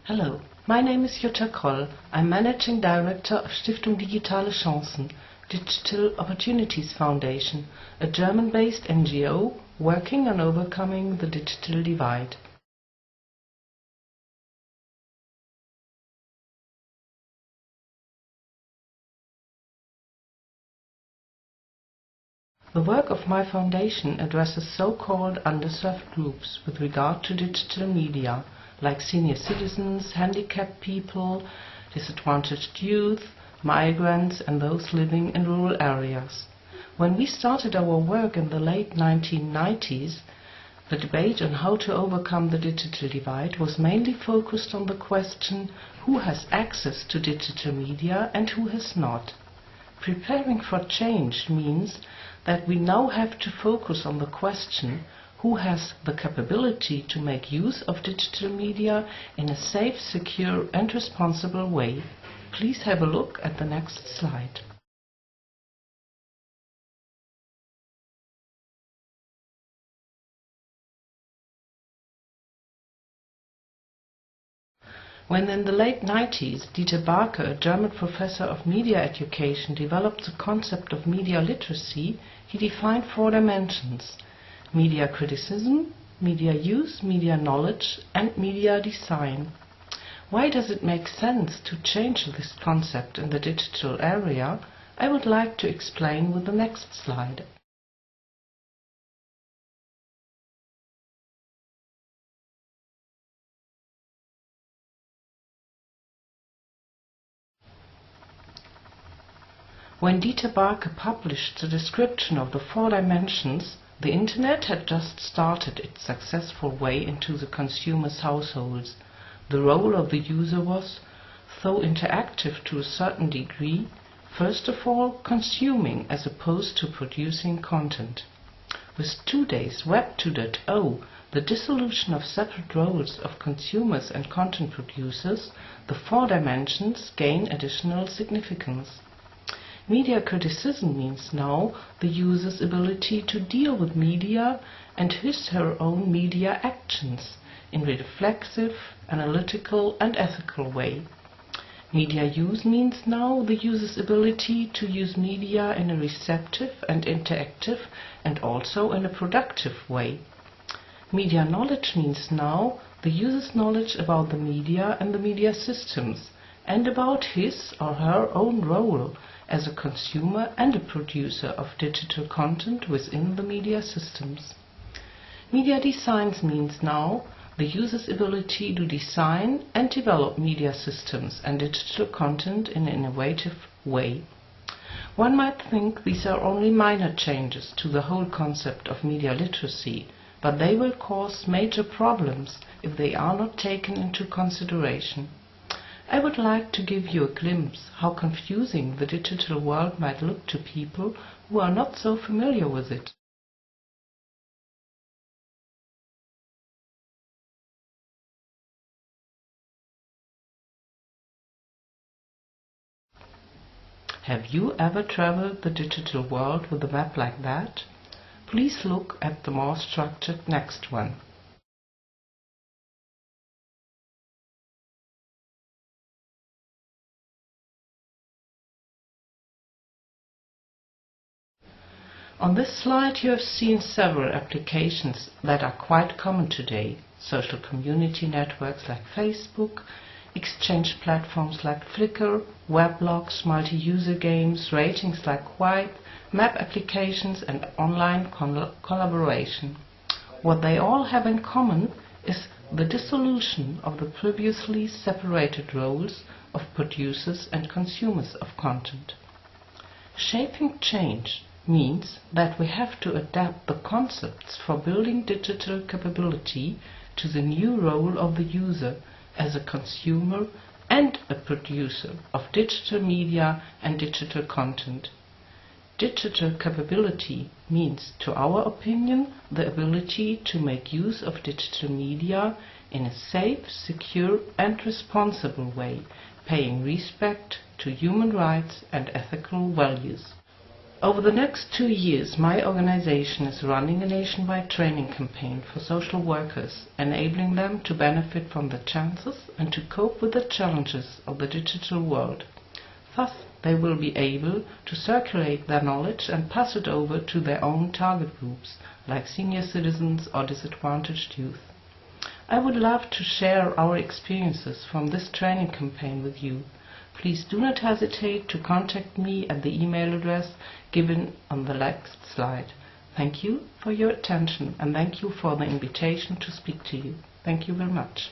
Hello, my name is Jutta Croll. I'm Managing Director of Stiftung Digitale Chancen, Digital Opportunities Foundation, a German-based NGO working on overcoming the digital divide. The work of my foundation addresses so-called underserved groups with regard to digital media, like senior citizens, handicapped people, disadvantaged youth, migrants and those living in rural areas. When we started our work in the late 1990s, the debate on how to overcome the digital divide was mainly focused on the question who has access to digital media and who has not. Preparing for change means that we now have to focus on the question who has the capability to make use of digital media in a safe, secure and responsible way. Please have a look at the next slide. When in the late 90s Dieter Barke, a German professor of media education, developed the concept of media literacy, he defined 4 dimensions: media criticism, media use, media knowledge and media design. Why does it make sense to change this concept in the digital area? I would like to explain with the next slide. When Dieter Barke published the description of the 4 dimensions, the Internet had just started its successful way into the consumer's households. The role of the user was, though interactive to a certain degree, first of all consuming as opposed to producing content. With today's Web 2.0, the dissolution of separate roles of consumers and content producers, the 4 dimensions gain additional significance. Media criticism means now the user's ability to deal with media and his/her own media actions in a reflexive, analytical and ethical way. Media use means now the user's ability to use media in a receptive and interactive and also in a productive way. Media knowledge means now the user's knowledge about the media and the media systems and about his or her own role as a consumer and a producer of digital content within the media systems. Media design means now the user's ability to design and develop media systems and digital content in an innovative way. One might think these are only minor changes to the whole concept of media literacy, but they will cause major problems if they are not taken into consideration. I would like to give you a glimpse how confusing the digital world might look to people who are not so familiar with it. Have you ever traveled the digital world with a map like that? Please look at the more structured next one. On this slide you have seen several applications that are quite common today: social community networks like Facebook, exchange platforms like Flickr, weblogs, multi-user games, ratings like Wipe, map applications and online collaboration. What they all have in common is the dissolution of the previously separated roles of producers and consumers of content. Shaping change means that we have to adapt the concepts for building digital capability to the new role of the user as a consumer and a producer of digital media and digital content. Digital capability means, to our opinion, the ability to make use of digital media in a safe, secure and responsible way, paying respect to human rights and ethical values. Over the next 2 years, my organization is running a nationwide training campaign for social workers, enabling them to benefit from the chances and to cope with the challenges of the digital world. Thus, they will be able to circulate their knowledge and pass it over to their own target groups, like senior citizens or disadvantaged youth. I would love to share our experiences from this training campaign with you. Please do not hesitate to contact me at the email address given on the next slide. Thank you for your attention and thank you for the invitation to speak to you. Thank you very much.